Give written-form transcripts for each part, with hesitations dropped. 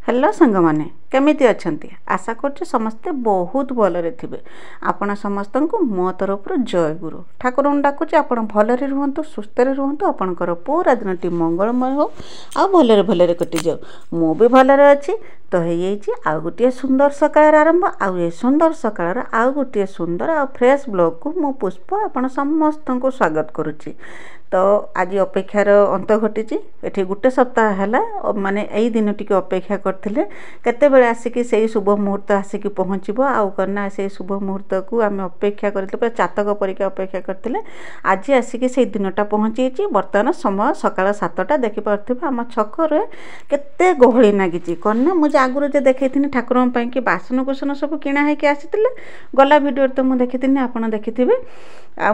Hello सांग माने केमिति अछंती आशा करछि समस्ते बहुत भलरे थिबे। आपण समस्त को मो तरफ जय गुरु ठाकुर डाकुछि आपण भलरे रुहंतु सुस्थरे रुहंतु आपणकर पूरा दिनटी मंगलमय हो आ भलरे भलरे कटि जाऊ। मो भी भलरे अछि तो हेछि आ गोटे सुंदर सकाळ आरंभ आ ए सुंदर सकाळ आ गोटे सुंदर आ फ्रेश ब्लॉग को मो पुष्प आपण समस्त को स्वागत करुछि। तो आज अपेक्षार अंत घटी एठी गोटे सप्ताह है माने यही दिन टी अपेक्षा करते केते आसिकी से शुभ मुहूर्त आसिक पहुँचब आउ करना से शुभ मुहूर्त को आम अपेक्षा करते चातक परीक्षा अपेक्षा करते आज आसिक से दिनटा पहुँची बर्तमान समय सकाल 7टा देखिपे आम छकरे केते गहली नागी कना मुझे आगुरी जो देखी ठाकुर कि बासन कुसन सब किणा होगी आसी गला भिडियो तो मुझे देखी आपड़ देखी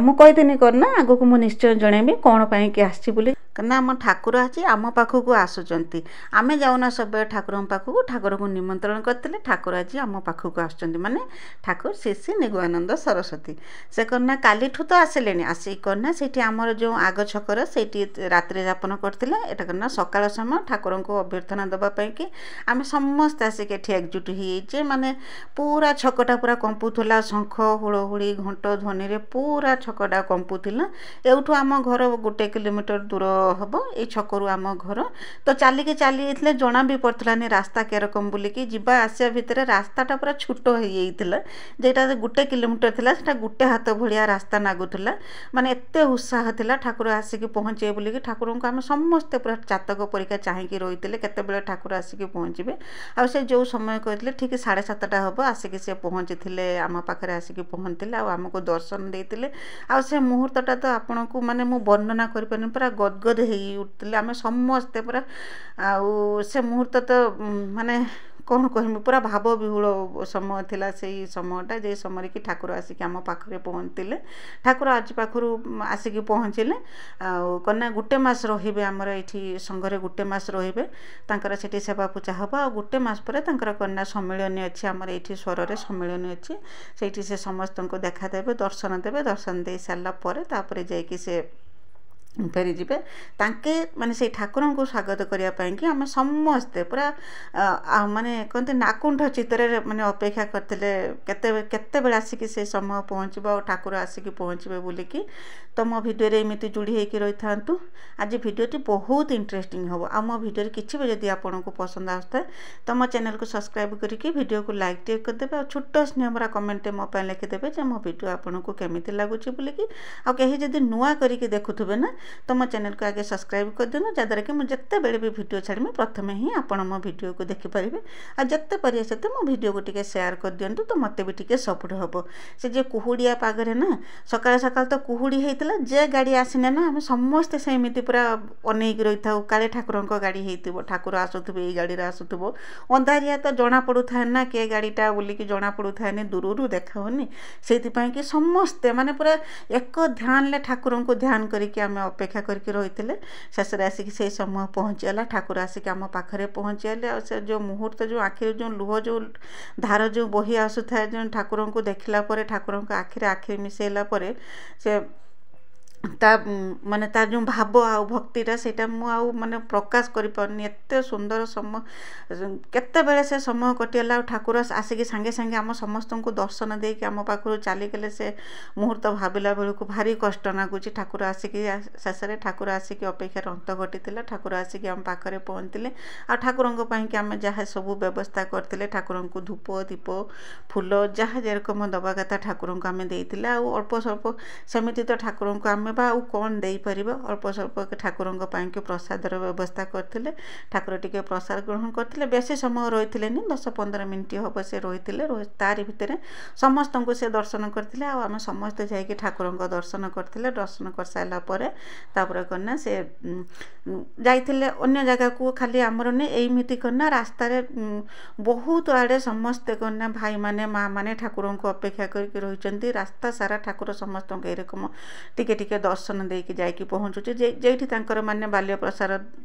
मुझे करना आग को मुझे निश्चय जनइबी कौन पाई कि आसी कहना आम ठाकुर आज आम पाखक आसुचंती आमे जाऊना सब ठाकुर पाखक ठाकुर को निमंत्रण करते ठाकुर आज आम पाखक आसुचंती माने ठाकुर श्री श्री निगमानंद सरस्वती से करना काली ठू तो आसिले आसिक करना से आमर जो आग छकर से रात्रि यापन करते एटा करना सकाळ समय ठाकुर को अभ्यर्थना देवाई कि आम समस्ते आसिक एकजुट हो माने पूरा छकटा पूरा कंपुला शंख हुड़हुड़ी घंट ध्वनि रे पूरा छकटा कंपुला एवठू आम घर 1 किलोमीटर दूर हम ये छकरू आम घर तो चलिकी चली जना भी पड़ानी रास्ता केरकम बुलिकी जीवा आसिया भितर रास्ताटा पूरा छोट हो जेटा 1 किलोमीटर थिला सेटा गुटे हाथ भलिया रास्ता नागुला माने एते उत्साह थिला ठाकुर आसिक पहुँचे बोलिकी ठाकुर को आम समस्ते पूरा चातक परीक्षा चाहिए रही केते ठाकुर आसिक पहुँचे आ से जो समय कहते ठीक 7:30 हम आसिक से पहुँची थे आम पाखे आसिक पहुँचते आमको दर्शन देते आ से मुहूर्तटा तो आपण को माने मु वर्णना कर पूरा गदगद हो उठते आम समस्ते पूरा आउ से मुहूर्त तो माने कौन कहमी पूरा भाव विहुल समय थिला से समयटा जे समय कि ठाकुर आसिक आम पाखे पहुँचते ठाकुर आज पाखु आसिक पहुँचले आना 1 मास रे आमर ये संघरे 1 मास रे से सेवा पूजा हम आ 1 मास पर कन्या सम्मिलन अच्छी आमर ये स्वर सम्मिलन अच्छी से समस्त को देखा देवे दर्शन दे सारापर जाकि से फेरी जीवे तांके माने से ठाकुर को स्वागत करने कि आम समस्ते पूरा माने कहते नाकुंठ चित्तर माने अपेक्षा करते केते आसिक से समय पहुँचब और ठाकुर आसिक पहुँचे बोलिकी तो मो भिडियो एमती जोड़ी होकर रही था। आज भिडियोटी बहुत इंटरेस्टिंग हम आ मो भिडियो किसी भी जदि आपन को पसंद आसता तो मो चैनल को सब्सक्राइब करके भिडियो को लाइक टे करदे और छोट स्नेहमरा कमेंट मो लिखिदेवे जो मो भिडियो आपन को केमिति लगुच बोलिकी आ कहीं जदि नुआ करके देखुथे ना तो मो चैनल को आगे सब्सक्राइब कर दिनु जद्वारा कि मुझे जिते बेले भी वीडियो छाड़ी प्रथम ही आपण मो वीडियो को देखिपारे आ जिते पारे से मो वीडियो को टिके शेयर कर दिंतु तो मत भी टिके सपोर्ट हम से जे कुहुड़िया पागरे ना सकाल सकाल तो कुहुड़ी होता जे गाड़ी आसने ना आम समस्ते सेमती पूरा अनेक रही था काले ठाकुर गाड़ी हो ठाकुर आसुवे ये गाड़ी आसुव अंधारिया तो जना पड़ू था ना किए गाड़ीटा बोलिकी जना पड़ू था दूर देखाऊनी से कि समस्ते माने पूरा एक ध्यान ले ठाकुर को ध्यान करके आम अपेक्षा करके रही शेष आसिक से समय पहुँचीगला ठाकुर आसिक आम पाखे पहुँचीगले और से जो मुहूर्त जो आखिर जो लुह जो धार जो बही आसुए जो ठाकुर को देखला ठाकुर आखिरे आखि मिसेला से माने तार जो भाव आ भक्तिटा से माने प्रकाश करें एत सुंदर समय केते बेले से समय कटिगला ठाकुर आसिक सांगे सांगे आम समस्त को दर्शन दे कि आम पाखु चलिगले से मुहूर्त भाविला बेलू भारी कष्ट लगुच ठाकुर आसिक शेष ठाकुर आसिक अपेक्षार अंत घटी ठाकुर आसिक आम पाखे पहुँचते आ ठाकुर कि आम जहाँ सब व्यवस्था करते ठाकुर को धूप दीप फूल जहाँ जेरकम दबा कथा ठाकुर को आम देते अल्प स्वल्प सेमती तो ठाकुर को आम आउ कौन दे पार अल्प स्वल्प ठाकुर प्रसादर व्यवस्था करते ठाकुर टिके प्रसाद ग्रहण करते बेसी समय रही 10-15 मिनट हम से रही तार भितर समस्त को से दर्शन करते आम समस्ते जाकि ठाकुर दर्शन करते दर्शन कर सारापर करना से जाइए अन्य जगह को खाली आमर एमती करना रास्तार बहुत आड़े समस्ते करना भाई माने माँ माने ठाकुर को अपेक्षा करके रही रास्ता सारा ठाकुर समस्त एरकम टिके ଟିକେ ଦର୍ଶନ ଦେଇକି ଯାଇକି ପହଞ୍ଚୁଛୁ ଯେଇଠି ତାଙ୍କର ମାନେ ବାଲ୍ୟ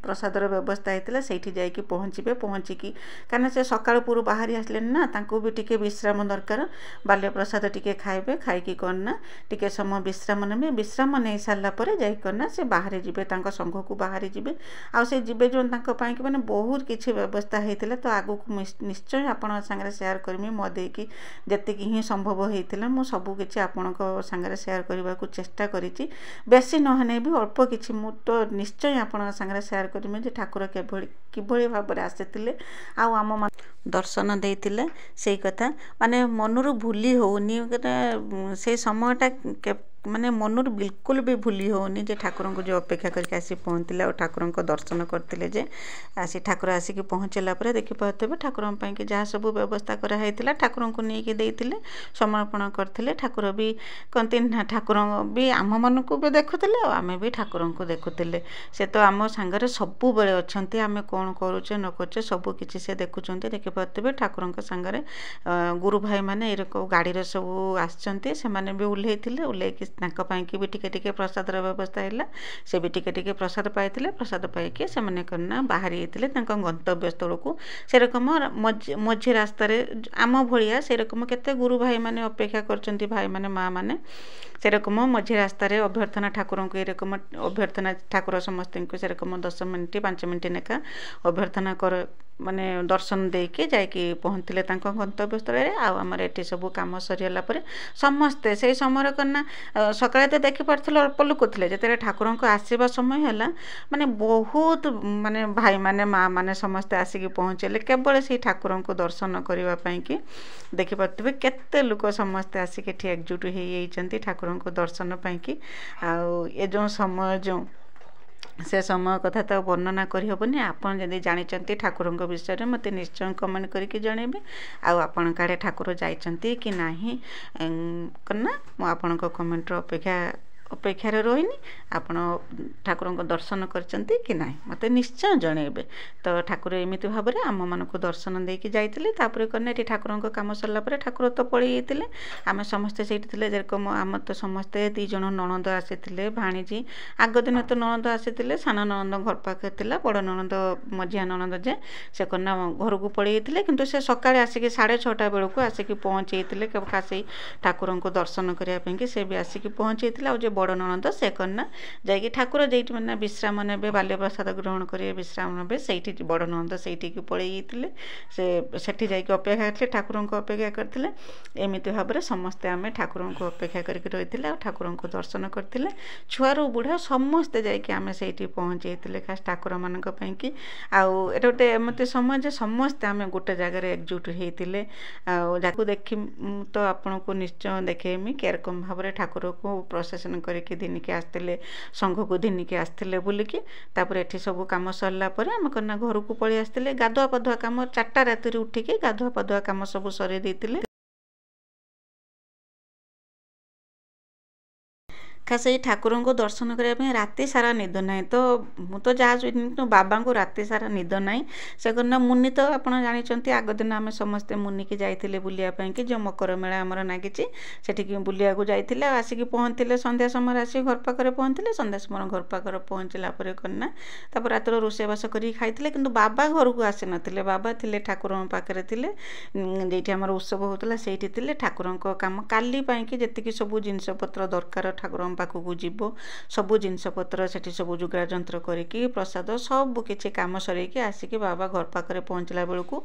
ପ୍ରସାଦର ବ୍ୟବସ୍ଥା ହେଇଥିଲା ସେଇଠି ଯାଇକି ପହଞ୍ଚିବେ। ପହଞ୍ଚିକି କାରଣ ସେ ସକାଳୁ ପୁରୁ ବାହାରି ଆସିଲେନି ନା, ତାଙ୍କୁ ବି ଟିକେ ବିଶ୍ରାମ ଦରକାର। ବାଲ୍ୟ ପ୍ରସାଦ ଟିକେ ଖାଇବେ, ଖାଇକି କ'ଣ ନା ଟିକେ ସମୟ ବିଶ୍ରାମ ନେବେ। ବିଶ୍ରାମ ନେଇ ସାରିଲା ପରେ ଯାଇକିନା ସେ ବାହାରି ଯିବେ, ତାଙ୍କ ସଂଘକୁ ବାହାରି ଯିବେ। ଆଉ ସେ ଯିବେ ଯେଉଁ ତାଙ୍କ ପାଇଁକି ମାନେ ବହୁତ କିଛି ବ୍ୟବସ୍ଥା ହେଇଥିଲା। ତ ଆଗକୁ ନିଶ୍ଚୟ ଆପଣଙ୍କ ସାଙ୍ଗରେ ସେୟାର କରିବି। ମୋ ଦେଇକି ଯେତିକି ହିଁ ସମ୍ଭବ ହେଇଥିଲା ମୁଁ ସବୁ କିଛି ଆପଣଙ୍କ ସାଙ୍ଗରେ ସେୟାର କରିବାକୁ ଚେଷ୍ଟା କରିଛି। ବେଶୀ ନହେଲେ ବି ଅଳ୍ପ କିଛି ମୁଁ ତ ନିଶ୍ଚୟ ଆପଣଙ୍କ ସାଙ୍ଗରେ ସେୟାର କରିବି ଯେ ଠାକୁର କିଭଳି ଭାବରେ ଆସିଥିଲେ ଆଉ ଆମ ଦର୍ଶନ ଦେଇଥିଲେ। ସେଇ କଥା ମାନେ ମନରୁ ଭୁଲି ହେଉନି। ସେଇ ସମୟଟା ମାନେ ମନରୁ ବିଲକୁଲ ବି ଭୁଲି ହେଉନି ଯେ ଠାକୁରଙ୍କୁ ଯେଉଁ ଅପେକ୍ଷା କରିକି ଆସି ପହଞ୍ଚିଲେ ଆଉ ଠାକୁରଙ୍କ ଦର୍ଶନ କରିଥିଲେ। ଯେ ଠାକୁର ଆସିକି ପହଞ୍ଚିଲା ପରେ ଦେଖିପାରୁଥିବେ ଠାକୁରଙ୍କ ପାଇଁକି ଯାହା ସବୁ ବ୍ୟବସ୍ଥା କରାହେଇଥିଲା ଠାକୁରଙ୍କୁ ନେଇକି ଦେଇଥିଲେ, ସମର୍ପଣ କରିଥିଲେ। ଠାକୁର ବି କହନ୍ତି ନା ଠାକୁର ବି ଆମମାନଙ୍କୁ ବି ଦେଖୁଥିଲେ ଆଉ ଆମେ ବି ଠାକୁରଙ୍କୁ ଦେଖୁଥିଲେ। ସେ ତ ଆମ ସାଙ୍ଗରେ ସବୁବେଳେ ଅଛନ୍ତି। ଆମେ କ'ଣ କରୁଛେ ନ କରୁଛେ ସବୁ କିଛି ସେ ଦେଖୁଛନ୍ତି। ଦେଖିପାରୁଥିବେ ଠାକୁରଙ୍କ ସାଙ୍ଗରେ ଗୁରୁ ଭାଇମାନେ ଏରକମ ଗାଡ଼ିରେ ସବୁ ଆସିଛନ୍ତି। ସେମାନେ ବି ଓହ୍ଲେଇଥିଲେ। ଓହ୍ଲେଇକି ତାଙ୍କ ପାଇଁକି ବି ଟିକେ ଟିକେ ପ୍ରସାଦର ବ୍ୟବସ୍ଥା ହେଲା। ସେ ବି ଟିକେ ଟିକେ ପ୍ରସାଦ ପାଇଥିଲେ। ପ୍ରସାଦ ପାଇକି ସେମାନେ କ'ଣ ନା ବାହାରି ଯାଇଥିଲେ ତାଙ୍କ ଗନ୍ତବ୍ୟ ସ୍ଥଳକୁ। ସେରକମ ମଝି ରାସ୍ତାରେ ଆମ ଭଳିଆ ସେରକମ କେତେ ଗୁରୁ ଭାଇମାନେ ଅପେକ୍ଷା କରିଛନ୍ତି, ଭାଇମାନେ ମାଆମାନେ। ସେରକମ ମଝି ରାସ୍ତାରେ ଅଭ୍ୟର୍ଥନା ଠାକୁରଙ୍କୁ ଏରକମ ଅଭ୍ୟର୍ଥନା ଠାକୁର ସମସ୍ତଙ୍କୁ ସେରକମ 10 ମିନିଟ୍ 5 ମିନିଟ୍ ଲେଖା ଅଭ୍ୟର୍ଥନା ମାନେ ଦର୍ଶନ ଦେଇକି ଯାଇକି ପହଞ୍ଚିଲେ ତାଙ୍କ ଗନ୍ତବ୍ୟସ୍ଥଳରେ। ଆଉ ଆମର ଏଠି ସବୁ କାମ ସରିଗଲା ପରେ ସମସ୍ତେ ସେଇ ସମୟରେ କ'ଣ ନା ସକାଳେ ତ ଦେଖିପାରୁଥିଲେ ଅଳ୍ପ ଲୋକ ଥିଲେ। ଯେତେବେଳେ ଠାକୁରଙ୍କ ଆସିବା ସମୟ ହେଲା ମାନେ ବହୁତ ମାନେ ଭାଇମାନେ ମାଆମାନେ ସମସ୍ତେ ଆସିକି ପହଞ୍ଚିଲେ କେବଳ ସେଇ ଠାକୁରଙ୍କୁ ଦର୍ଶନ କରିବା ପାଇଁକି। ଦେଖିପାରୁଥିବେ କେତେ ଲୋକ ସମସ୍ତେ ଆସିକି ଏଠି ଏକଜୁଟ ହେଇଯାଇଛନ୍ତି ଠାକୁରଙ୍କୁ ଦର୍ଶନ ପାଇଁକି। ଆଉ ଏ ଯେଉଁ ସମୟ ସେ ସମୟ କଥା ତ ବର୍ଣ୍ଣନା କରିହେବନି। ଆପଣ ଯଦି ଜାଣିଛନ୍ତି ଠାକୁରଙ୍କ ବିଷୟରେ ମୋତେ ନିଶ୍ଚୟ କମେଣ୍ଟ କରିକି ଜଣାଇବେ। ଆଉ ଆପଣଙ୍କ ଆଡ଼େ ଠାକୁର ଯାଇଛନ୍ତି କି ନାହିଁ ନା ମୁଁ ଆପଣଙ୍କ କମେଣ୍ଟର ଅପେକ୍ଷାରେ ରହିନି। ଆପଣ ଠାକୁରଙ୍କ ଦର୍ଶନ କରିଛନ୍ତି କି ନାହିଁ ମୋତେ ନିଶ୍ଚୟ ଜଣାଇବେ। ତ ଠାକୁର ଏମିତି ଭାବରେ ଆମମାନଙ୍କୁ ଦର୍ଶନ ଦେଇକି ଯାଇଥିଲେ। ତାପରେ କ'ଣ ଏଠି ଠାକୁରଙ୍କ କାମ ସରିଲା ପରେ ଠାକୁର ତ ପଳେଇ ଯାଇଥିଲେ। ଆମେ ସମସ୍ତେ ସେଇଠି ଥିଲେ। ଯେରକମ ଆମର ତ ସମସ୍ତେ 2 ଜଣ ନଣନ୍ଦ ଆସିଥିଲେ, ଭାଣିଜୀ। ଆଗ ଦିନ ତ ନଣନ୍ଦ ଆସିଥିଲେ, ସାନ ନଣନ୍ଦ ଘର ପାଖରେ ଥିଲା, ବଡ଼ ନଣନ୍ଦ ମଝିଆ ନଣନ୍ଦ ଯେ ସେ କ'ଣ ନା ଘରକୁ ପଳେଇ ଯାଇଥିଲେ। କିନ୍ତୁ ସେ ସକାଳେ ଆସିକି 6:30 ବେଳକୁ ଆସିକି ପହଞ୍ଚିଯାଇଥିଲେ ସେଇ ଠାକୁରଙ୍କୁ ଦର୍ଶନ କରିବା ପାଇଁକି। ସେ ବି ଆସିକି ପହଞ୍ଚିଯାଇଥିଲେ। ଆଉ ଯେ ବଡ଼ ନଣନ୍ଦ ସେ କ'ଣ ନା ଯାଇକି ଠାକୁର ଯେଇଠି ମାନେ ବିଶ୍ରାମ ନେବେ, ବାଲ୍ୟ ପ୍ରସାଦ ଗ୍ରହଣ କରିବେ, ବିଶ୍ରାମ ନେବେ, ସେଇଠି ବଡ଼ ନଣନ୍ଦ ସେଇଠିକି ପଳେଇ ଯାଇଥିଲେ। ସେଠି ଯାଇକି ଅପେକ୍ଷା କରିଥିଲେ, ଠାକୁରଙ୍କୁ ଅପେକ୍ଷା କରିଥିଲେ। ଏମିତି ଭାବରେ ସମସ୍ତେ ଆମେ ଠାକୁରଙ୍କୁ ଅପେକ୍ଷା କରିକି ରହିଥିଲେ ଆଉ ଠାକୁରଙ୍କୁ ଦର୍ଶନ କରିଥିଲେ। ଛୁଆରୁ ବୁଢ଼ା ସମସ୍ତେ ଯାଇକି ଆମେ ସେଇଠି ପହଞ୍ଚି ଯାଇଥିଲେ ଖାସ୍ ଠାକୁରମାନଙ୍କ ପାଇଁକି। ଆଉ ଏଇଟା ଗୋଟେ ଏମିତି ସମୟ ଯେ ସମସ୍ତେ ଆମେ ଗୋଟେ ଜାଗାରେ ଏକଜୁଟ ହେଇଥିଲେ। ଆଉ ଯାକୁ ଦେଖି ତ ଆପଣଙ୍କୁ ନିଶ୍ଚୟ ଦେଖେଇମି କେରକମ ଭାବରେ ଠାକୁରକୁ ପ୍ରସେସନ କରିକି ଦିନିକି ଆସିଥିଲେ, ସଂଘକୁ ଦିନିକି ଆସିଥିଲେ ବୁଲିକି। ତାପରେ ଏଠି ସବୁ କାମ ସରିଲା ପରେ ଆମେ କ'ଣ ନା ଘରକୁ ପଳେଇ ଆସିଥିଲେ। ଗାଧୁଆ ପାଧୁଆ କାମ 4ଟା ରାତିରୁ ଉଠିକି ଗାଧୁଆ ପାଧୁଆ କାମ ସବୁ ସରେଇ ଦେଇଥିଲେ। ସେଇ ଠାକୁରଙ୍କୁ ଦର୍ଶନ କରିବା ପାଇଁ ରାତି ସାରା ନିଦ ନାହିଁ। ତ ମୁଁ ତ ଯାହା ଶୁଣିଥିଲି ବାବାଙ୍କୁ ରାତି ସାରା ନିଦ ନାହିଁ। ସେ କ'ଣ ନା ମୁନି ତ ଆପଣ ଜାଣିଛନ୍ତି ଆଗ ଦିନ ଆମେ ସମସ୍ତେ ମୁନିକି ଯାଇଥିଲେ ବୁଲିବା ପାଇଁକି। ଯେଉଁ ମକର ମେଳା ଆମର ଲାଗିଛି ସେଠିକି ବୁଲିବାକୁ ଯାଇଥିଲେ। ଆଉ ଆସିକି ପହଞ୍ଚିଲେ ସନ୍ଧ୍ୟା ସମୟରେ ଆସିକି ଘର ପାଖରେ ପହଞ୍ଚିଲେ। ସନ୍ଧ୍ୟା ସମୟରେ ଘର ପାଖରେ ପହଞ୍ଚିଲା ପରେ କ'ଣ ନା ତାପରେ ରାତିରେ ରୋଷେଇବାସ କରିକି ଖାଇଥିଲେ। କିନ୍ତୁ ବାବା ଘରକୁ ଆସିନଥିଲେ। ବାବା ଥିଲେ ଠାକୁରଙ୍କ ପାଖରେ ଥିଲେ, ଯେଇଠି ଆମର ଉତ୍ସବ ହେଉଥିଲା ସେଇଠି ଥିଲେ। ଠାକୁରଙ୍କ କାମ କାଲି ପାଇଁକି ଯେତିକି ସବୁ ଜିନିଷପତ୍ର ଦରକାର ଠାକୁରଙ୍କ ପାଖକୁ ଯିବ ସବୁ ଜିନିଷପତ୍ର ସେଠି ସବୁ ଯୋଗାଡ଼ ଯନ୍ତ୍ର କରିକି ପ୍ରସାଦ ସବୁ କିଛି କାମ ସରେଇକି ଆସିକି ବାବା ଘର ପାଖରେ ପହଞ୍ଚିଲା ବେଳକୁ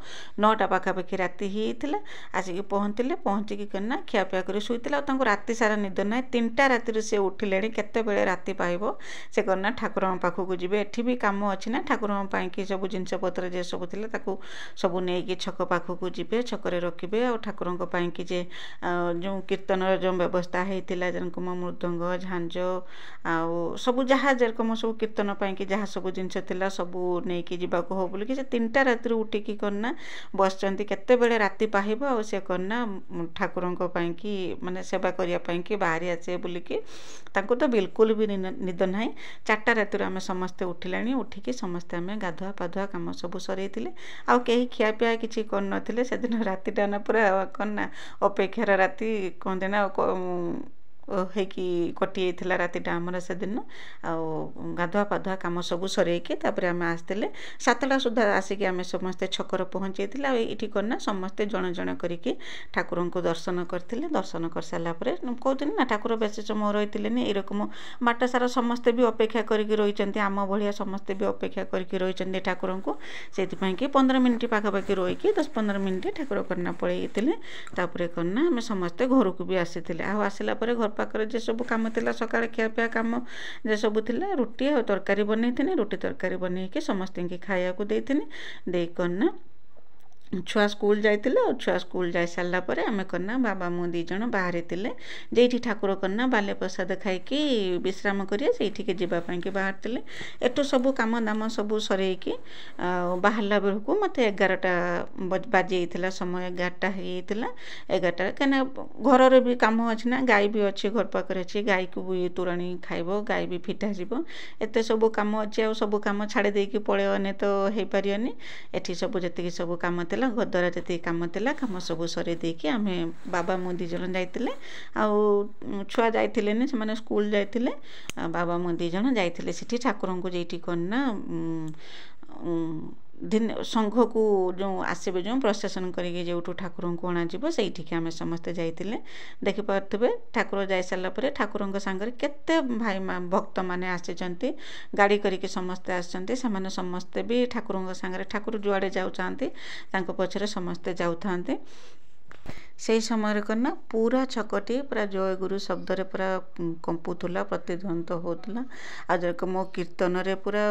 9ଟା ପାଖାପାଖି ରାତି ହେଇଥିଲା। ଆସିକି ପହଞ୍ଚିଲେ। ପହଞ୍ଚିକି ନା ଖିଆପିଆ କରି ଶୋଇଥିଲେ। ଆଉ ତାଙ୍କୁ ରାତି ସାରା ନିଦ ନାହିଁ। 3ଟା ରାତିରୁ ସେ ଉଠିଲେଣି। କେତେବେଳେ ରାତି ପାଇବ ସେ କ'ଣ ନା ଠାକୁରଙ୍କ ପାଖକୁ ଯିବେ। ଏଠି ବି କାମ ଅଛି ନା ଠାକୁରଙ୍କ ପାଇଁକି ସବୁ ଜିନିଷପତ୍ର ଯେ ସବୁ ଥିଲେ ତାକୁ ସବୁ ନେଇକି ଛକ ପାଖକୁ ଯିବେ, ଛକରେ ରଖିବେ। ଆଉ ଠାକୁରଙ୍କ ପାଇଁକି ଯେ ଯେଉଁ କୀର୍ତ୍ତନର ଯେଉଁ ବ୍ୟବସ୍ଥା ହେଇଥିଲା ଯେରକମ ମୃଦଙ୍ଗ, ଝାଞ୍ଜ ଆଉ ସବୁ ଯାହା ଯେରକମ ସବୁ କୀର୍ତ୍ତନ ପାଇଁକି ଯାହା ସବୁ ଜିନିଷ ଥିଲା ସବୁ ନେଇକି ଯିବାକୁ ହବ ବୋଲିକି ସେ 3ଟା ରାତିରୁ ଉଠିକି କ'ଣ ନା ବସିଛନ୍ତି। କେତେବେଳେ ରାତି ପାହିବ ଆଉ ସେ କ'ଣ ନା ଠାକୁରଙ୍କ ପାଇଁକି ମାନେ ସେବା କରିବା ପାଇଁକି ବାହାରି ଆସିବେ ବୋଲିକି। ତାଙ୍କୁ ତ ବିଲକୁଲ ବି ନିଦ ନାହିଁ। 4ଟା ରାତିରୁ ଆମେ ସମସ୍ତେ ଉଠିଲାଣି। ଉଠିକି ସମସ୍ତେ ଆମେ ଗାଧୁଆ ପାଧୁଆ କାମ ସବୁ ସରେଇଥିଲେ। ଆଉ କେହି ଖିଆପିଆ କିଛି କରିନଥିଲେ। ସେଦିନ ରାତିଟା ନା ପୁରା କ'ଣ ନା ଅପେକ୍ଷାର ରାତି କହନ୍ତି ନା ହେଇକି କଟିଯାଇଥିଲା ରାତିଟା ଆମର ସେଦିନ। ଆଉ ଗାଧୁଆ ପାଧୁଆ କାମ ସବୁ ସରେଇକି ତାପରେ ଆମେ ଆସିଥିଲେ 7ଟା ସୁଦ୍ଧା ଆସିକି ଆମେ ସମସ୍ତେ ଛକରେ ପହଞ୍ଚିଯାଇଥିଲେ। ଆଉ ଏଇଠି କନା ସମସ୍ତେ ଜଣେ ଜଣେ କରିକି ଠାକୁରଙ୍କୁ ଦର୍ଶନ କରିଥିଲେ। ଦର୍ଶନ କରିସାରିଲା ପରେ କହୁଥିଲି ନା ଠାକୁର ବେଶୀ ସମୟ ରହିଥିଲେନି, ଏଇରକମ ବାଟ ସାରା ସମସ୍ତେ ବି ଅପେକ୍ଷା କରିକି ରହିଛନ୍ତି, ଆମ ଭଳିଆ ସମସ୍ତେ ବି ଅପେକ୍ଷା କରିକି ରହିଛନ୍ତି ଠାକୁରଙ୍କୁ। ସେଇଥିପାଇଁ କି 15 ମିନିଟ୍ ପାଖାପାଖି ରହିକି 10-15 ମିନିଟ୍ ଠାକୁର କନା ପଳେଇଥିଲେ। ତାପରେ କନା ଆମେ ସମସ୍ତେ ଘରକୁ ବି ଆସିଥିଲେ। ଆଉ ଆସିଲା ପରେ ଘର ପାଖରେ ଯେ ସବୁ କାମ ଥିଲା, ସକାଳେ ଖିଆପିଆ କାମ ଯେ ସବୁ ଥିଲା, ରୁଟି ଆଉ ତରକାରୀ ବନେଇଥିଲି। ରୁଟି ତରକାରୀ ବନେଇକି ସମସ୍ତଙ୍କୁ ଖାଇବାକୁ ଦେଇଥିଲି। ଦେଇକନା ଛୁଆ ସ୍କୁଲ ଯାଇଥିଲେ। ଆଉ ଛୁଆ ସ୍କୁଲ ଯାଇସାରିଲା ପରେ ଆମେ କନା ବାବା ମୁଁ 2 ଜଣ ବାହାରିଥିଲେ, ଯେଇଠି ଠାକୁର କନା ବାଲ୍ୟ ପ୍ରସାଦ ଖାଇକି ବିଶ୍ରାମ କରିବା ସେଇଠିକି ଯିବା ପାଇଁକି ବାହାରିଥିଲେ। ଏଠୁ ସବୁ କାମ ଦାମ ସବୁ ସରେଇକି ଆଉ ବାହାରିଲା ବେଳକୁ ମୋତେ 11ଟା ବାଜିଯାଇଥିଲା, ସମୟ 11ଟା ହେଇଯାଇଥିଲା। 11ଟାରେ କାହିଁକିନା ଘରର ବି କାମ ଅଛି ନା, ଗାଈ ବି ଅଛି ଘର ପାଖରେ ଅଛି, ଗାଈକୁ ବି ତୋରାଣି ଖାଇବ, ଗାଈ ବି ଫିଟା ଯିବ, ଏତେ ସବୁ କାମ ଅଛି। ଆଉ ସବୁ କାମ ଛାଡ଼ି ଦେଇକି ପଳେଇବନି ତ ହେଇପାରିବନି। ଏଠି ସବୁ ଯେତିକି ସବୁ କାମ ଥିଲା, ଘରଦ୍ୱାର ଯେତିକି କାମ ଥିଲା, କାମ ସବୁ ସରେଇ ଦେଇକି ଆମେ ବାବା ମୁଁ 2 ଜଣ ଯାଇଥିଲେ। ଆଉ ଛୁଆ ଯାଇଥିଲେନି, ସେମାନେ ସ୍କୁଲ ଯାଇଥିଲେ। ବାବା ମୁଁ 2 ଜଣ ଯାଇଥିଲେ ସେଠି ଠାକୁରଙ୍କୁ ଯେଇଠି କନା ସଂଘକୁ ଯେଉଁ ଆସିବେ, ଯେଉଁ ପ୍ରସେସନ୍ କରିକି ଯେଉଁଠୁ ଠାକୁରଙ୍କୁ ଅଣାଯିବ ସେଇଠିକି ଆମେ ସମସ୍ତେ ଯାଇଥିଲେ। ଦେଖିପାରୁଥିବେ ଠାକୁର ଯାଇସାରିଲା ପରେ ଠାକୁରଙ୍କ ସାଙ୍ଗରେ କେତେ ଭାଇ ଭକ୍ତମାନେ ଆସିଛନ୍ତି, ଗାଡ଼ି କରିକି ସମସ୍ତେ ଆସିଛନ୍ତି। ସେମାନେ ସମସ୍ତେ ବି ଠାକୁରଙ୍କ ସାଙ୍ଗରେ, ଠାକୁର ଯୁଆଡ଼େ ଯାଉଥାନ୍ତି ତାଙ୍କ ପଛରେ ସମସ୍ତେ ଯାଉଥାନ୍ତି। ସେହି ସମୟରେ କନା ପୁରା ଛକଟି ପୁରା ଜୟଗୁରୁ ଶବ୍ଦରେ ପୁରା କମ୍ପୁଥିଲା, ପ୍ରତିଧ୍ୱନିତ ହେଉଥିଲା। ଆଉ ଯେରକମ ମୋ କୀର୍ତ୍ତନରେ ପୁରା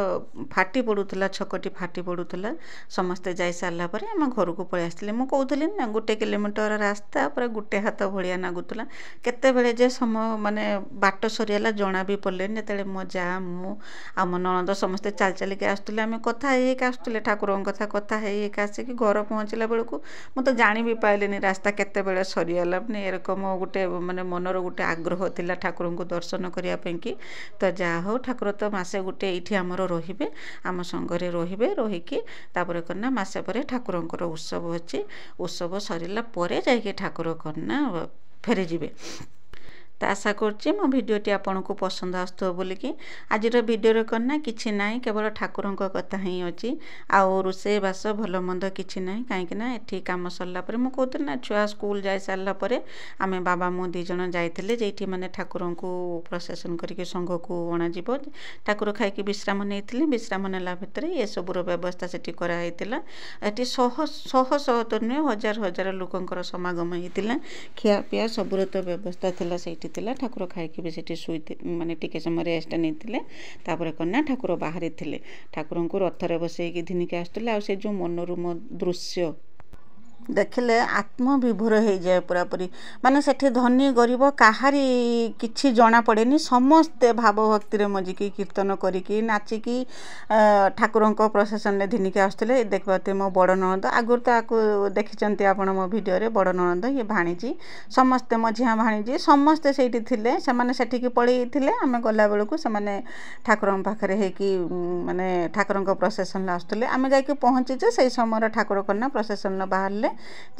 ଫାଟି ପଡ଼ୁଥିଲା, ଛକଟି ଫାଟି ପଡ଼ୁଥିଲା। ସମସ୍ତେ ଯାଇସାରିଲା ପରେ ଆମେ ଘରକୁ ପଳେଇ ଆସିଥିଲେ। ମୁଁ କହୁଥିଲି ନା 1 କିଲୋମିଟର ରାସ୍ତା ପୁରା ଗୋଟେ ହାତ ଭଳିଆ ଲାଗୁଥିଲା। କେତେବେଳେ ଯେ ସମୟ ମାନେ ବାଟ ସରିଗଲା ଜଣା ବି ପଡ଼ିଲେନି। ଯେତେବେଳେ ମୋ ଯାଆ, ମୁଁ ଆଉ ମୋ ନଣନ୍ଦ ସମସ୍ତେ ଚାଲି ଚାଲିକି ଆସୁଥିଲେ, ଆମେ କଥା ହେଇକି ଆସୁଥିଲେ, ଠାକୁରଙ୍କ କଥା ହେଇକି ଆସିକି ଘର ପହଞ୍ଚିଲା ବେଳକୁ ମୁଁ ତ ଜାଣି ବି ପାଇଲିନି ରାସ୍ତା କେତେବେଳେ ସରିଗଲା। ମାନେ ଏରକମ ଗୋଟେ ମାନେ ମନର ଗୋଟେ ଆଗ୍ରହ ଥିଲା ଠାକୁରଙ୍କୁ ଦର୍ଶନ କରିବା ପାଇଁକି। ତ ଯାହା ହଉ ଠାକୁର ତ ମାସେ ଗୋଟେ ଏଇଠି ଆମର ରହିବେ, ଆମ ସଙ୍ଗରେ ରହିବେ। ରହିକି ତାପରେ କନା ମାସେ ପରେ ଠାକୁରଙ୍କର ଉତ୍ସବ ଅଛି। ଉତ୍ସବ ସରିଲା ପରେ ଯାଇକି ଠାକୁର କନା ଫେରିଯିବେ। ତ ଆଶା କରୁଛି ମୋ ଭିଡ଼ିଓଟି ଆପଣଙ୍କୁ ପସନ୍ଦ ଆସୁଥିବ ବୋଲିକି। ଆଜିର ଭିଡ଼ିଓରେ କନା କିଛି ନାହିଁ, କେବଳ ଠାକୁରଙ୍କ କଥା ହିଁ ଅଛି। ଆଉ ରୋଷେଇବାସ ଭଲ ମନ୍ଦ କିଛି ନାହିଁ, କାହିଁକିନା ଏଠି କାମ ସରିଲା ପରେ ମୁଁ କହୁଥିଲି ନା ଛୁଆ ସ୍କୁଲ ଯାଇସାରିଲା ପରେ ଆମେ ବାବା ମୁଁ 2 ଜଣ ଯାଇଥିଲେ, ଯେଇଠି ମାନେ ଠାକୁରଙ୍କୁ ପ୍ରସେସନ୍ କରିକି ସଂଘକୁ ଅଣାଯିବ। ଠାକୁର ଖାଇକି ବିଶ୍ରାମ ନେଇଥିଲେ। ବିଶ୍ରାମ ନେଲା ଭିତରେ ଏସବୁର ବ୍ୟବସ୍ଥା ସେଠି କରାହେଇଥିଲା। ଏଠି ଶହ ତ ନୁହେଁ, ହଜାର ଲୋକଙ୍କର ସମାଗମ ହେଇଥିଲା। ଖିଆପିଆ ସବୁର ତ ବ୍ୟବସ୍ଥା ଥିଲା, ସେଇଠି ଥିଲା। ଠାକୁର ଖାଇକି ବି ସେଠି ମାନେ ଟିକେ ସମୟ ରେଷ୍ଟ ନେଇଥିଲେ। ତାପରେ କନା ଠାକୁର ବାହାରିଥିଲେ, ଠାକୁରଙ୍କୁ ରଥରେ ବସେଇକି ଘିନିକି ଆସୁଥିଲେ। ଆଉ ସେ ଯେଉଁ ମନୋରମ ଦୃଶ୍ୟ ଦେଖିଲେ ଆତ୍ମବିଭୋର ହେଇଯାଏ ପୁରାପୁରି। ମାନେ ସେଠି ଧନୀ ଗରିବ କାହାରି କିଛି ଜଣା ପଡ଼େନି, ସମସ୍ତେ ଭାବ ଭକ୍ତିରେ ମଜିକି କୀର୍ତ୍ତନ କରିକି ନାଚିକି ଠାକୁରଙ୍କ ପ୍ରସେସନରେ ଘିନିକି ଆସୁଥିଲେ। ଦେଖିପାରୁଥିବେ ମୋ ବଡ଼ ନଣନ୍ଦ, ଆଗରୁ ତ ଆକୁ ଦେଖିଛନ୍ତି ଆପଣ ମୋ ଭିଡ଼ିଓରେ, ବଡ଼ ନଣନ୍ଦ, ଇଏ ଭାଣିଜୀ, ସମସ୍ତେ ମଝିଆ ଭାଣିଜୀ ସମସ୍ତେ ସେଇଠି ଥିଲେ। ସେମାନେ ସେଠିକି ପଳେଇଥିଲେ, ଆମେ ଗଲାବେଳକୁ ସେମାନେ ଠାକୁରଙ୍କ ପାଖରେ ହେଇକି ମାନେ ଠାକୁରଙ୍କ ପ୍ରସେସନରେ ଆସୁଥିଲେ। ଆମେ ଯାଇକି ପହଞ୍ଚିଛେ ସେଇ ସମୟରେ ଠାକୁର କନା ପ୍ରସେସନରେ ବାହାରିଲେ,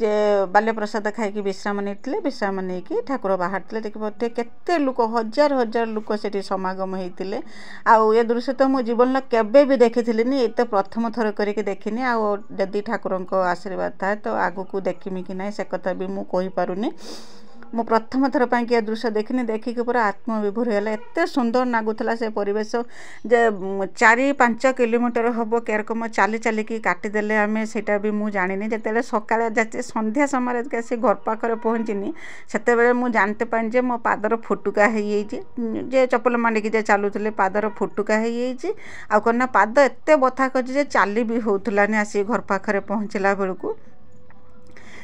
ଯେ ବାଲ୍ୟପ୍ରସାଦ ଖାଇକି ବିଶ୍ରାମ ନେଇଥିଲେ। ବିଶ୍ରାମ ନେଇକି ଠାକୁର ବାହାରିଥିଲେ। ଦେଖିପାରୁଥିବେ କେତେ ଲୋକ, ହଜାର ଲୋକ ସେଠି ସମାଗମ ହେଇଥିଲେ। ଆଉ ଏ ଦୃଶ୍ୟ ତ ମୁଁ ଜୀବନରେ କେବେ ବି ଦେଖିଥିଲିନି, ଏତେ ପ୍ରଥମ ଥର କରିକି ଦେଖିନି। ଆଉ ଯଦି ଠାକୁରଙ୍କ ଆଶୀର୍ବାଦ ଥାଏ ତ ଆଗକୁ ଦେଖିମି କି ନାହିଁ ସେ କଥା ବି ମୁଁ କହିପାରୁନି। ମୁଁ ପ୍ରଥମ ଥର ପାଇଁକି ଏ ଦୃଶ୍ୟ ଦେଖିନି, ଦେଖିକି ପୁରା ଆତ୍ମବିଭୋର ହେଲା। ଏତେ ସୁନ୍ଦର ଲାଗୁଥିଲା ସେ ପରିବେଶ ଯେ 4-5 କିଲୋମିଟର ହେବ କେରକମ ଚାଲି ଚାଲିକି କାଟିଦେଲେ ଆମେ, ସେଇଟା ବି ମୁଁ ଜାଣିନି। ଯେତେବେଳେ ସକାଳେ ସନ୍ଧ୍ୟା ସମୟରେ ଆସି ଘର ପାଖରେ ପହଞ୍ଚିନି, ସେତେବେଳେ ମୁଁ ଜାଣିତେ ପାଇନି ଯେ ମୋ ପାଦର ଫୁଟୁକା ହେଇଯାଇଛି। ଯେ ଚପଲ ମାଣ୍ଡିକି ଯେ ଚାଲୁଥିଲେ ପାଦର ଫୁଟୁକା ହେଇଯାଇଛି। ଆଉ କ'ଣ ନା ପାଦ ଏତେ ବଥା କରିଛି ଯେ ଚାଲି ବି ହେଉଥିଲାନି। ଆସିକି ଘର ପାଖରେ ପହଞ୍ଚିଲା ବେଳକୁ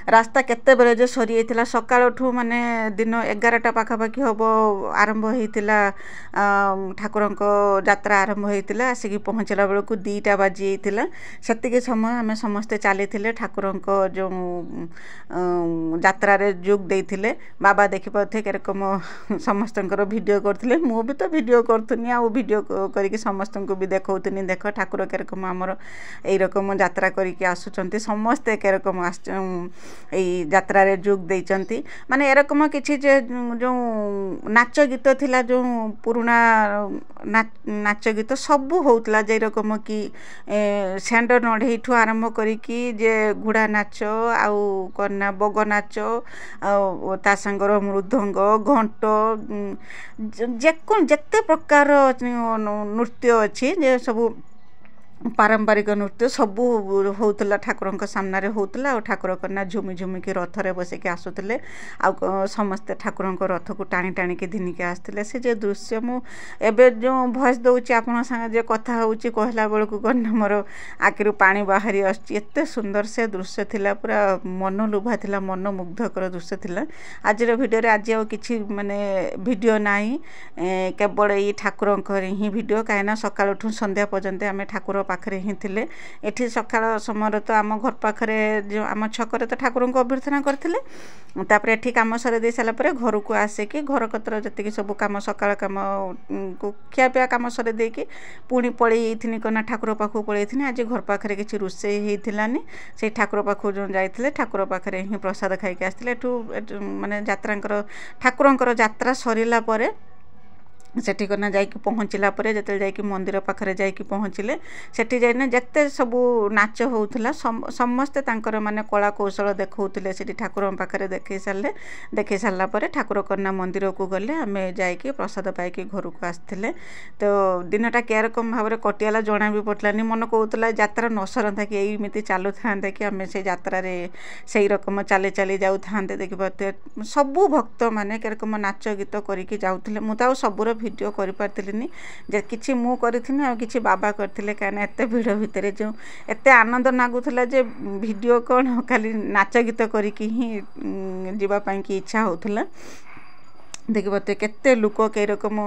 ରାସ୍ତା କେତେବେଳେ ଯେ ସରିଯାଇଥିଲା। ସକାଳଠୁ ମାନେ ଦିନ 11ଟା ପାଖାପାଖି ହେବ ଆରମ୍ଭ ହେଇଥିଲା, ଠାକୁରଙ୍କ ଯାତ୍ରା ଆରମ୍ଭ ହେଇଥିଲା। ଆସିକି ପହଞ୍ଚିଲା ବେଳକୁ 2ଟା ବାଜିଯାଇଥିଲା। ସେତିକି ସମୟ ଆମେ ସମସ୍ତେ ଚାଲିଥିଲେ, ଠାକୁରଙ୍କ ଯେଉଁ ଯାତ୍ରାରେ ଯୋଗ ଦେଇଥିଲେ। ବାବା ଦେଖିପାରୁଥିବେ କେରକମ ସମସ୍ତଙ୍କର ଭିଡ଼ିଓ କରୁଥିଲେ। ମୁଁ ବି ତ ଭିଡ଼ିଓ କରୁଥିନି, ଆଉ ଭିଡ଼ିଓ କରିକି ସମସ୍ତଙ୍କୁ ବି ଦେଖାଉଥିନି, ଦେଖ ଠାକୁର କେରକମ ଆମର ଏଇରକମ ଯାତ୍ରା କରିକି ଆସୁଛନ୍ତି। ସମସ୍ତେ କେରକମ যাত্রার যোগ দিয়েছেন মানে এরকম কিছু যে নাচ গীত थिला जो पुराना नाच गीत सबू होता जेरकम कि शेंड नढ़ेठू आरंभ करिकी जे घोड़ा नाच आउ कन्या बग नाच ता संगर मृदंग घंट जेते प्रकार नृत्य अच्छी जे सब पारंपरिक नृत्य सबू होता ठाकुर सामने होता ठाकुर कन्या झुमी झुमिकी रथरे बसिक आसुले समस्ते ठाकुर रथ को टाणी टाणिकी धिनिकी आसते से जो दृश्य मुझे जो भॉइस दूसरी आपण सागे कथा होची कहला बेलू कन्या मोर आखिर पानी बाहरी आसत सुंदर से दृश्य थिला पूरा मन लुभा थिला मन मुग्धकर दृश्य थिला आज भिडियो आज कि माने भिडियो नाई केवल ये ठाकुर ही भिडियो कहीं सकाल संध्या पर्यंत आम ठाकुर पाखरे ही थिले एठी सकाळ समय तो आम घर पाखरे जो आम छकरे तो ठाकुर को अभ्यर्थना करथिले तापरे एठी काम सरे दे साला परे घर को आसे कि घर कतर जति सब काम सकाळ काम को खिया पिया काम सरे दे कि पुणी पळेई थिनी कना ठाकुर पाखु पळेई थिनी आज घर पाखरे किछि रुसे हेथिलानी से ठाकुर पाखु जो जाइथिले ठाकुर पाखरे ही प्रसाद खाइ के आस्थिले एठू माने यात्रांकर ठाकुरंकर यात्रा सरिला परे सेठी करना जाइकी पहुँचला परे जते जाइकी मंदिर पाखरे जाइकी पहुँचले सेठी जाइना जते सबू नाच होउथला समस्ते तांकर माने कला कौशल देखौथिले सेठी ठाकुर पाखरे देखै सारला परे ठाकुर करना मंदिर को गले आमे जाइकी प्रसाद पाइकी घर को आस्थिले तो दिनटा के रकम भाव कटियाला जना भी पटलानी मन कहूला यात्रा न सरंता कि एमिति चालू थांते कि आमे से यात्रा रे सही रकम चली चली जाऊ थांते देखि पाते सबू भक्त माने के रकम नाच गीत करिकी जाउथिले मु ताऊ सबुर भिडियो कर पार्थिनी जे किछि मु करिथिनी आ किछि बाबा करथिले काना एते भिडियो भितर जो एते आनंद नागुथला जे भिडियो कोन खाली नाच गीत करिकी ही जीवा पई की इच्छा होथला देखते केते लोक कई रकम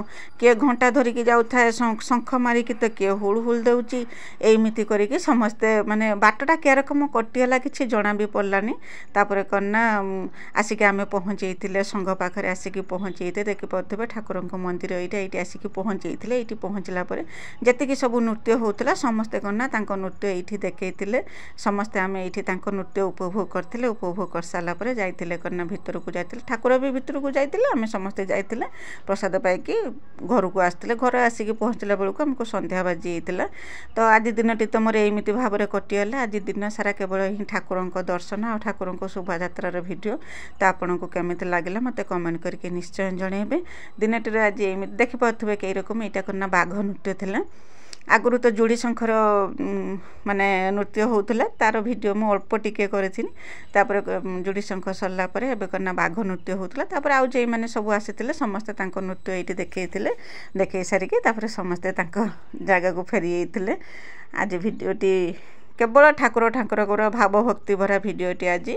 किए घंटा धरिकी जाऊे शंख मारिकी तो किए हुल हुल देउची एमिति करिकी समस्ते माने बाटटा के रकम कटिगला किछि जना भी पड़लानी तापर कन्ना आसिके आमे पहुँचेइथिले संघ पाखरे आसिकी पहुँचेइते देखि पड़थिबे ठाकुरंक मंदिर एइटी आसिकी पहुँचेइथिले एइटी पहुँचला परे जतिकी सब नृत्य होउतला समस्ते कन्ना तांक नृत्य एइटी देखैथिले समस्ते आमे एइटी तांक नृत्य उपभोग करथिले उपभोग कर साला परे जाइथिले कन्ना भितर को जाइथिले ठाकुर भी भितर को जाइथिले आमे समस्ते जाइथिले प्रसाद पाइकी घर को आसते घर आसिक पहुँचला बेलू आमको संध्या बाजी जाता तो आज दिनटी तो मोर एमती भाव में कटिगला आज दिन सारा केवल ही ठाकुर दर्शन और ठाकुर शोभा यात्रार भिडियो तो आपन को केमिति लागला मते कमेंट करके निश्चय जनइबे दिनटी आज एमती देखिपे कई रकम यहाँ करना बाघ नृत्य थिला आगुरी तो जोड़ी शंखर माने नृत्य होता तार भिडियो मु अल्प टिके करी जोड़ी शंख सरला एबे करना बाघ नृत्य होता तापर आउ जे माने सब आसीथिले समस्ते तांको नृत्य एठी देखै सारिके तापर समस्ते तांको जागा को फेरी आइथिले आज भिडियोटी केवल ठाकुर भाव भक्ति भरा भिडियोटी आज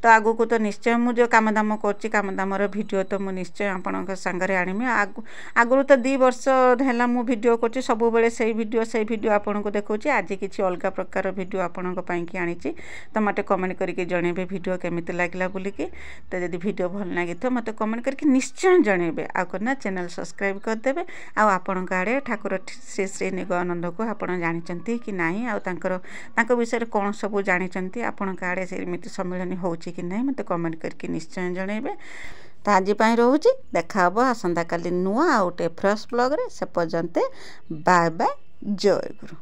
तो आगु को तो निश्चय मु जो काम दाम करछि काम दामर भिडियो तो मु निश्चय आपनक संगरे आनिमी आगु तो 2 वर्ष हैला मु भिडियो करछि सब बेले सही भिडियो आपन को देखौछि आज किछि अलगा प्रकार भिडियो आपनक पई कि आनिछि तो मते कमेंट करके जणेबे भिडियो केमिति लागला बोली कि तो यदि भिडियो भल लागि तो मते कमेंट करके निश्चय जणेबे आ करना चैनल सब्सक्राइब कर देबे आ आपनक आडे ठाकुर श्री श्री निगमानंद को आपन जानिचंती कि नाही आ तांकर विषय कौन सब जानते आपण आड़े से एमती सम्मिलन होची कि नहीं मत कमेंट करके निश्चय जनइबे तो आज रोचे देखा आसंता काली नुआ आउटे फ्रेश ब्लॉग रे से पर्यंत बाय बाय जय गुरु।